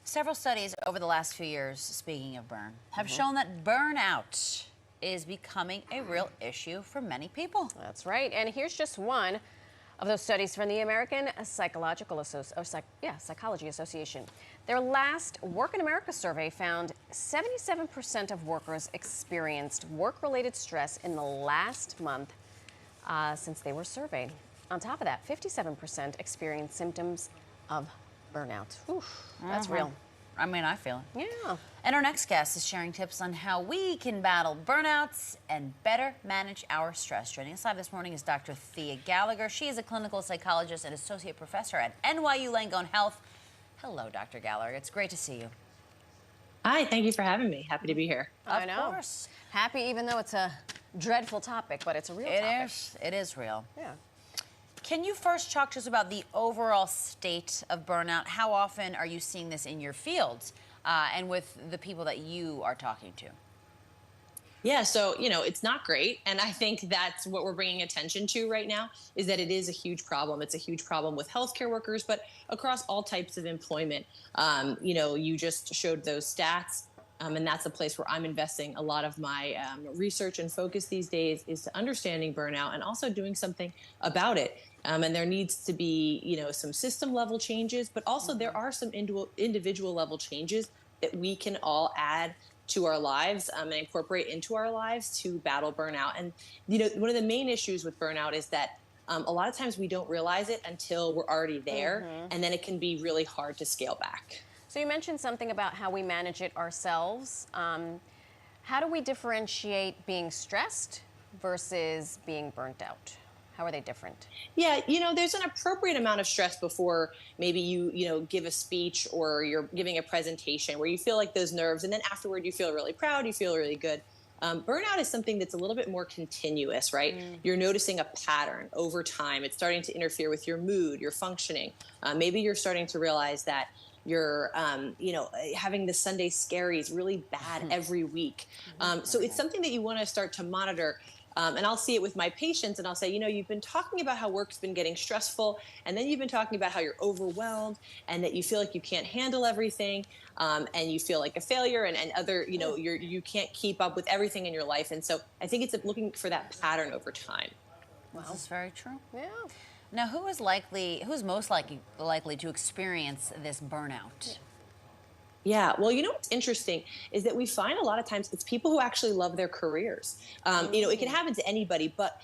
Several studies over the last few years, speaking of burn, have shown that burnout is becoming a real issue for many people. That's right. And here's just one of those studies from the American Psychology Association. Their last Work in America survey found 77% of workers experienced work-related stress in the last month since they were surveyed. On top of that, 57% experienced symptoms of burnout. Oof, that's real. I mean, I feel it. Yeah. And our next guest is sharing tips on how we can battle burnouts and better manage our stress. Joining us live this morning is Dr. Thea Gallagher. She is a clinical psychologist and associate professor at NYU Langone Health. Hello, Dr. Gallagher. It's great to see you. Hi, thank you for having me. Happy to be here. I know. Of course. Happy, even though it's a dreadful topic, but it's a real topic. It is real. Yeah. Can you first talk to us about the overall state of burnout? How often are you seeing this in your fields and with the people that you are talking to? Yeah, so, it's not great. And I think that's what we're bringing attention to right now is that it is a huge problem. It's a huge problem with healthcare workers, but across all types of employment. You just showed those stats. And that's a place where I'm investing a lot of my research and focus these days is to understanding burnout and also doing something about it. And there needs to be, some system level changes, but also there are some individual level changes that we can all add to our lives and incorporate into our lives to battle burnout. And, one of the main issues with burnout is that a lot of times we don't realize it until we're already there. And then it can be really hard to scale back. So you mentioned something about how we manage it ourselves. How do we differentiate being stressed versus being burnt out? How are they different? Yeah, there's an appropriate amount of stress before maybe you give a speech or you're giving a presentation where you feel like those nerves, and then afterward you feel really proud, you feel really good. Burnout is something that's a little bit more continuous, right? You're noticing a pattern over time. It's starting to interfere with your mood, your functioning. Maybe you're starting to realize that you're, having the Sunday scaries really bad every week. So it's something that you want to start to monitor. And I'll see it with my patients and I'll say, you've been talking about how work's been getting stressful. And then you've been talking about how you're overwhelmed and that you feel like you can't handle everything. And you feel like a failure and other, you can't keep up with everything in your life. And so I think it's looking for that pattern over time. Well, this is very true. Yeah. Now, who's most likely to experience this burnout? Yeah, well, what's interesting is that we find a lot of times it's people who actually love their careers. It can happen to anybody, but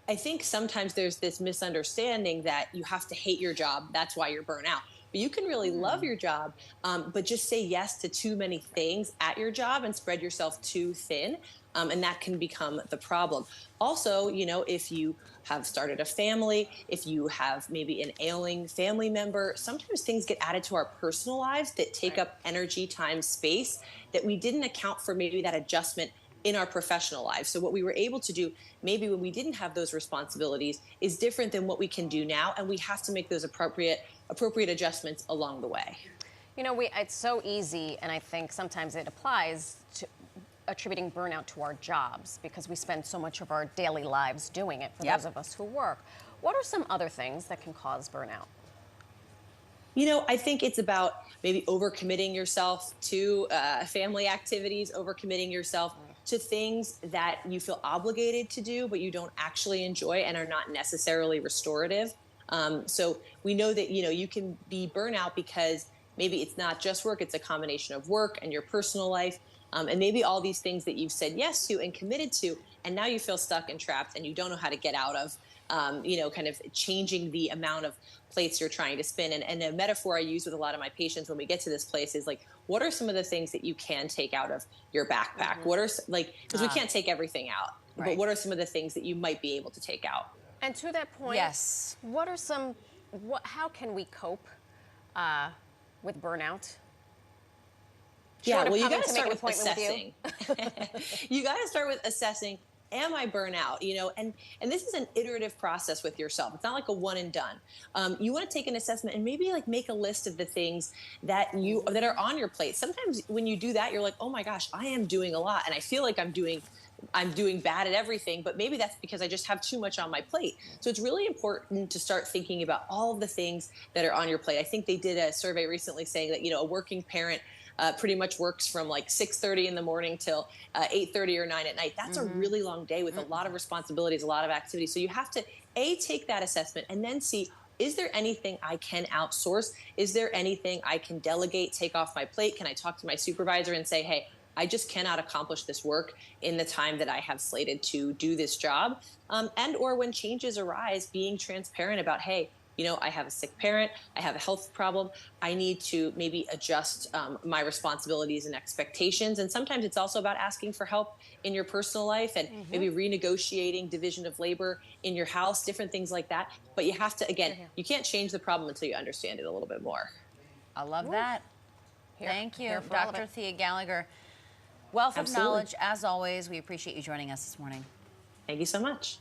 I think sometimes there's this misunderstanding that you have to hate your job. That's why you're burnt out. But you can really love your job, but just say yes to too many things at your job and spread yourself too thin. And that can become the problem. Also, if you have started a family, if you have maybe an ailing family member, sometimes things get added to our personal lives that take up energy, time, space that we didn't account for maybe that adjustment in our professional lives. So what we were able to do maybe when we didn't have those responsibilities is different than what we can do now. And we have to make those appropriate adjustments along the way. It's so easy, and I think sometimes it applies to attributing burnout to our jobs because we spend so much of our daily lives doing it for those of us who work. What are some other things that can cause burnout? I think it's about maybe overcommitting yourself to family activities, overcommitting yourself to things that you feel obligated to do, but you don't actually enjoy and are not necessarily restorative. So we know that, you can be burnout because maybe it's not just work, it's a combination of work and your personal life. And maybe all these things that you've said yes to and committed to, and now you feel stuck and trapped and you don't know how to get out of, kind of changing the amount of plates you're trying to spin. And a metaphor I use with a lot of my patients when we get to this place is like, what are some of the things that you can take out of your backpack? What are because we can't take everything out, but what are some of the things that you might be able to take out? And to that point, what are how can we cope with burnout? Yeah, well, you got to start with assessing. You got to start with assessing, am I burnout? And this is an iterative process with yourself. It's not like a one and done. You want to take an assessment and maybe make a list of the things that are on your plate. Sometimes when you do that, you're like, oh my gosh, I am doing a lot. And I feel like I'm doing I'm doing bad at everything, but maybe that's because I just have too much on my plate. So it's really important to start thinking about all of the things that are on your plate. I think they did a survey recently saying that, a working parent pretty much works from like 6:30 in the morning till 8:30 or 9 at night. That's a really long day with a lot of responsibilities, a lot of activity. So you have to take that assessment and then see, is there anything I can outsource? Is there anything I can delegate, take off my plate? Can I talk to my supervisor and say, hey, I just cannot accomplish this work in the time that I have slated to do this job? And or when changes arise, being transparent about, hey, I have a sick parent, I have a health problem, I need to maybe adjust my responsibilities and expectations. And sometimes it's also about asking for help in your personal life and maybe renegotiating division of labor in your house, different things like that. But you have to, again, you can't change the problem until you understand it a little bit more. I love that. Thank you, Dr. Thea Gallagher. Wealth of knowledge, as always. We appreciate you joining us this morning. Thank you so much.